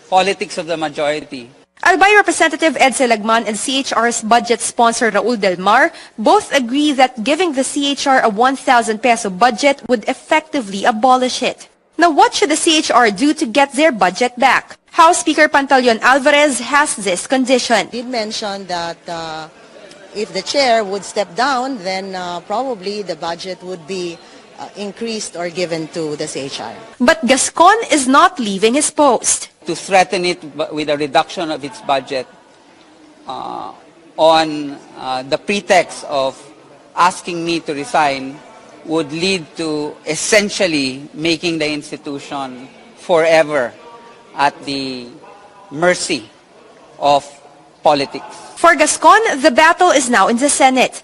politics of the majority. Albay Representative Ed Lagman and CHR's budget sponsor Raul Del Mar both agree that giving the CHR a 1,000 peso budget would effectively abolish it. Now, what should the CHR do to get their budget back? House Speaker Pantaleon Alvarez has this condition. He mentioned that if the chair would step down, then probably the budget would be increased or given to the CHR. But Gascon is not leaving his post. To threaten it with a reduction of its budget on the pretext of asking me to resign would lead to essentially making the institution forever at the mercy of politics. For Gascon, the battle is now in the Senate.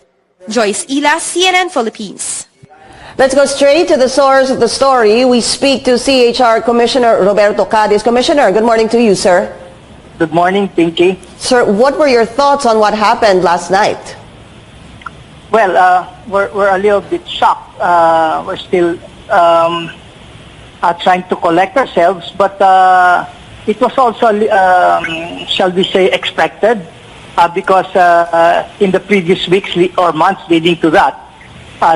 Joyce Ila, CNN Philippines. Let's go straight to the source of the story. We speak to CHR Commissioner Roberto Cadiz. Commissioner, good morning to you, sir. Good morning, Pinky. Sir, what were your thoughts on what happened last night? Well, we're a little bit shocked. We're still trying to collect ourselves, but it was also, shall we say, expected because in the previous weeks or months leading to that,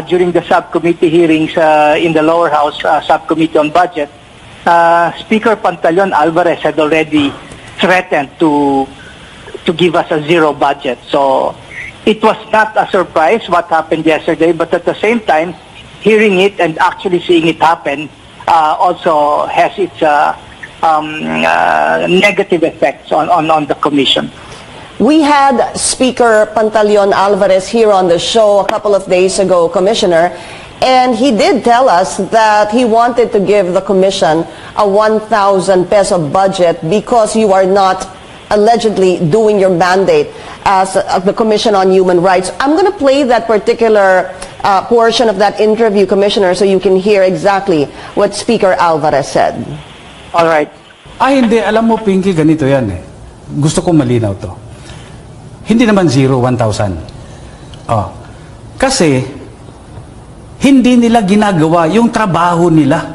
during the subcommittee hearings in the lower house subcommittee on budget, Speaker Pantaleon Alvarez had already threatened to give us a zero budget. So it was not a surprise what happened yesterday, but at the same time, hearing it and actually seeing it happen also has its negative effects on the commission. We had Speaker Pantaleon Alvarez here on the show a couple of days ago, Commissioner, and he did tell us that he wanted to give the Commission a 1,000 peso budget because you are not allegedly doing your mandate as the Commission on Human Rights. I'm going to play that particular portion of that interview, Commissioner, so you can hear exactly what Speaker Alvarez said. All right. Ay, hindi. Alam mo, Pinky, ganito yan eh. Gusto ko malinaw to. Hindi naman 1,000. Oh. Kasi, hindi nila ginagawa yung trabaho nila.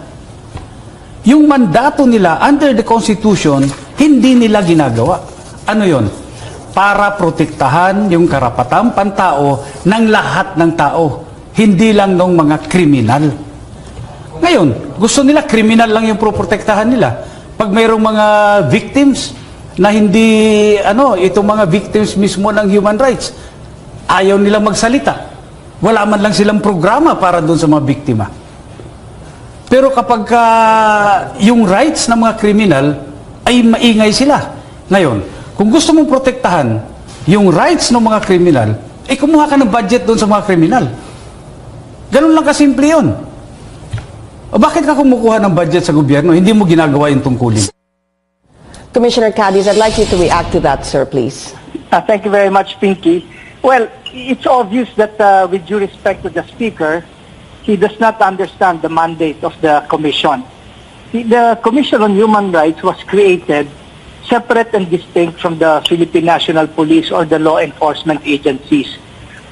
Yung mandato nila under the Constitution, hindi nila ginagawa. Ano yon? Para protektahan yung karapatang pantao ng lahat ng tao. Hindi lang ng mga kriminal. Ngayon, gusto nila kriminal lang yung protektahan nila. Pag mayroong mga victims, na hindi, itong mga victims mismo ng human rights, ayaw nilang magsalita. Wala man lang silang programa para doon sa mga biktima. Pero kapag yung rights ng mga kriminal, ay maingay sila. Ngayon, kung gusto mong protektahan yung rights ng mga kriminal, kumuha ka ng budget doon sa mga kriminal. Ganun lang kasimple yun. O bakit ka kumukuha ng budget sa gobyerno, hindi mo ginagawa yung tungkulin? Commissioner Cadiz, I'd like you to react to that, sir, please. Thank you very much, Pinky. Well, it's obvious that with due respect to the Speaker, he does not understand the mandate of the Commission. The Commission on Human Rights was created separate and distinct from the Philippine National Police or the law enforcement agencies.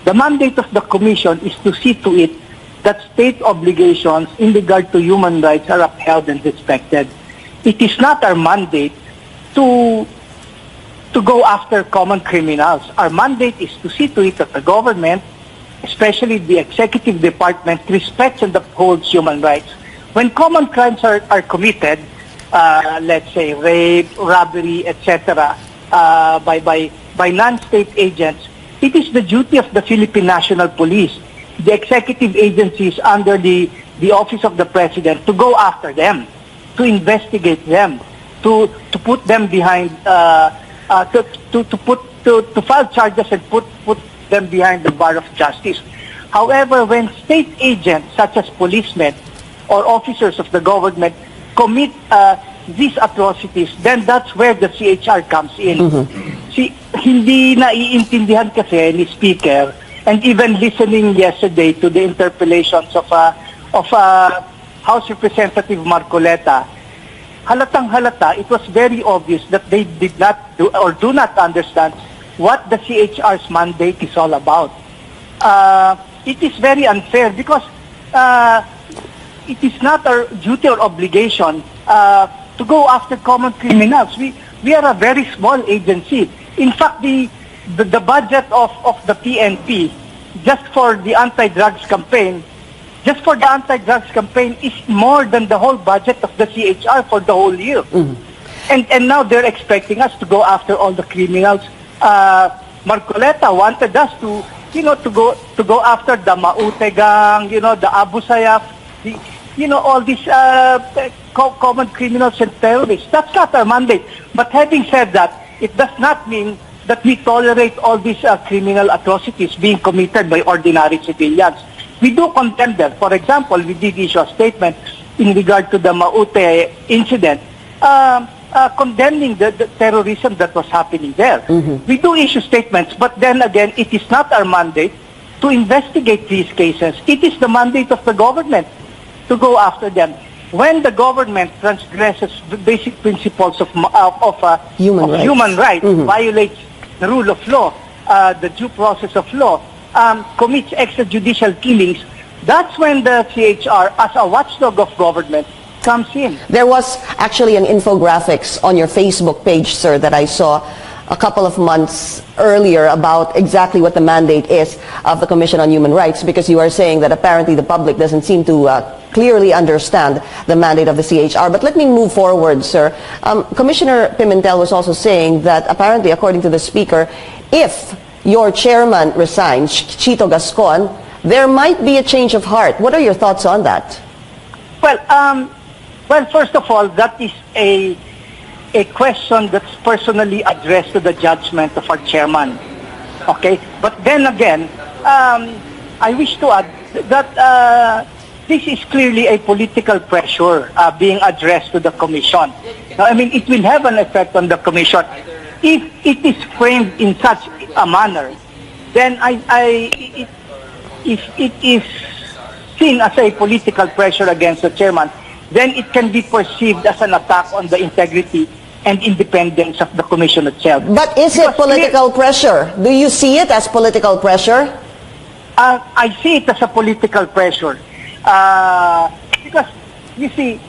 The mandate of the Commission is to see to it that state obligations in regard to human rights are upheld and respected. It is not our mandate to go after common criminals. Our mandate is to see to it that the government, especially the executive department, respects and upholds human rights. When common crimes are committed, let's say rape, robbery, etc., by non-state agents, it is the duty of the Philippine National Police, the executive agencies under the Office of the President, to go after them, to investigate them, to put them behind, to file charges and put them behind the bar of justice. However, when state agents such as policemen or officers of the government commit these atrocities, then that's where the CHR comes in. See, hindi naiintindihan kasi ni Speaker, and even listening yesterday to the interpellations of House Representative Marcoleta, halatang halata, it was very obvious that they did not do or do not understand what the CHR's mandate is all about. It is very unfair because it is not our duty or obligation to to go after common criminals. We are a very small agency. In fact, the budget of the PNP just for the anti-drugs campaign is more than the whole budget of the CHR for the whole year. And now they're expecting us to go after all the criminals. Marcoleta wanted us to go after the Maute gang, the Abu Sayyaf, all these common criminals and terrorists. That's not our mandate. But having said that, it does not mean that we tolerate all these criminal atrocities being committed by ordinary civilians. We do condemn them. For example, we did issue a statement in regard to the Maute incident, condemning the terrorism that was happening there. We do issue statements, but then again, it is not our mandate to investigate these cases. It is the mandate of the government to go after them. When the government transgresses the basic principles of human rights, violates the rule of law, the due process of law, commits extrajudicial killings, that's when the CHR, as a watchdog of government, comes in. There was actually an infographics on your Facebook page, sir, that I saw a couple of months earlier about exactly what the mandate is of the Commission on Human Rights, because you are saying that apparently the public doesn't seem to clearly understand the mandate of the CHR. But let me move forward, sir. Commissioner Pimentel was also saying that apparently, according to the Speaker, if your chairman resigns, Chito Gascon, there might be a change of heart. What are your thoughts on that? Well, first of all, that is a question that's personally addressed to the judgment of our chairman. Okay? But then again, I wish to add that this is clearly a political pressure being addressed to the Commission. Now, I mean, it will have an effect on the Commission. If it is framed in such a manner, then if it is seen as a political pressure against the chairman, then it can be perceived as an attack on the integrity and independence of the Commission itself. But is it political pressure? Do you see it as political pressure? I see it as a political pressure. Because, you see,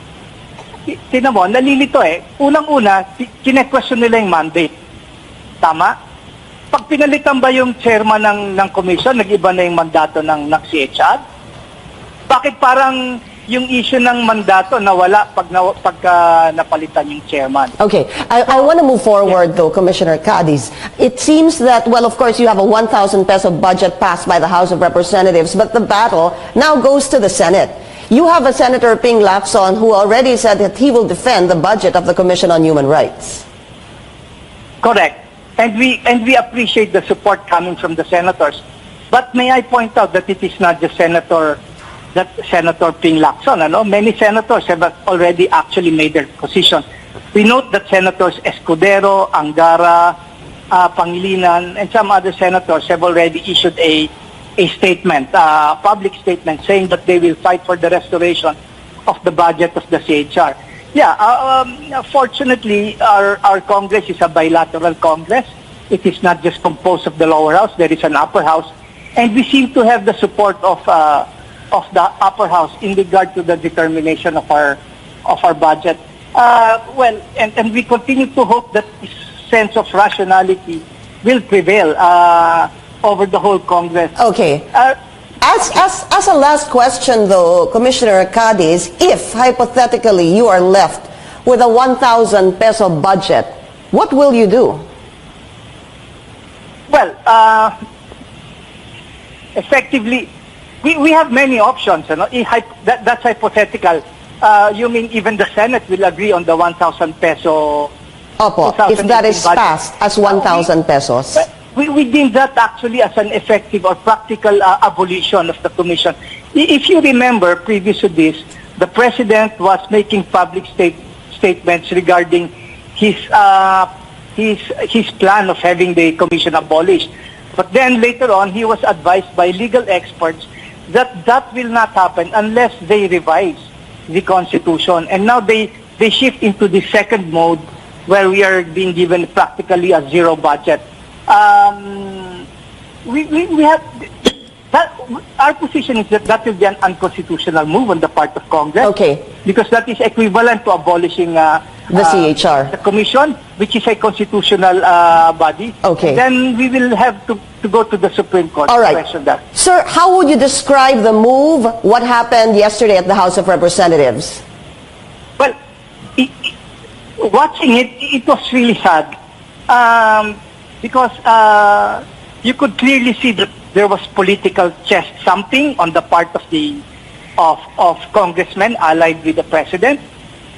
tinan mo, nalilito Unang-una, kine-question nila yung mandate. Tama? Pag pinalitan ba yung chairman ng commission, nag-iba na yung mandato ng CHR? Bakit parang yung issue ng mandato nawala pag napalitan yung chairman? Okay. I want to move forward, though, Commissioner Cadiz. It seems that, well, of course, you have a 1,000 peso budget passed by the House of Representatives, but the battle now goes to the Senate. You have a Senator Ping Lacson who already said that he will defend the budget of the Commission on Human Rights. Correct. And we appreciate the support coming from the senators. But may I point out that it is not just Senator Ping Lacson. Many senators have already actually made their position. We note that Senators Escudero, Angara, Pangilinan, and some other senators have already issued a statement, public statement, saying that they will fight for the restoration of the budget of the CHR. Yeah, fortunately, our Congress is a bilateral Congress. It is not just composed of the lower house. There is an upper house. And we seem to have the support of the upper house in regard to the determination of our budget. And we continue to hope that this sense of rationality will prevail over the whole Congress. Okay. As a last question, though, Commissioner Cadiz, if hypothetically you are left with a 1,000 peso budget, what will you do? Well, effectively, we have many options. That's hypothetical. You mean even the Senate will agree on the 1,000 peso? Opo, if that is passed as 1,000 pesos. We deem that actually as an effective or practical abolition of the Commission. If you remember, previous to this, the President was making public statements regarding his plan of having the Commission abolished. But then later on, he was advised by legal experts that will not happen unless they revise the Constitution. And now they shift into the second mode where we are being given practically a zero budget. We have that. Our position is that will be an unconstitutional move on the part of Congress. Okay. Because that is equivalent to abolishing The CHR. The commission, which is a constitutional body. Okay. And then we will have to go to the Supreme Court All to right. question that. Sir, how would you describe the move? What happened yesterday at the House of Representatives? Well, watching it, it was really sad. Because you could clearly see that there was political chest thumping on the part of the of congressmen allied with the president.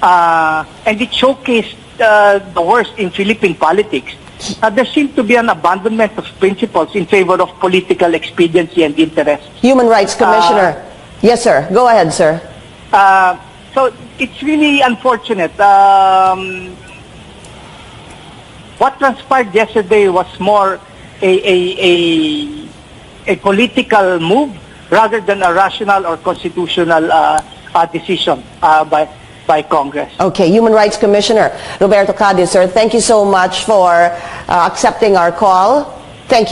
And it showcased the worst in Philippine politics. There seemed to be an abandonment of principles in favor of political expediency and interest. Human Rights Commissioner. Yes, sir. Go ahead, sir. So it's really unfortunate. What transpired yesterday was more a political move rather than a rational or constitutional decision by Congress. Okay, Human Rights Commissioner Roberto Cadiz, sir, thank you so much for accepting our call. Thank you.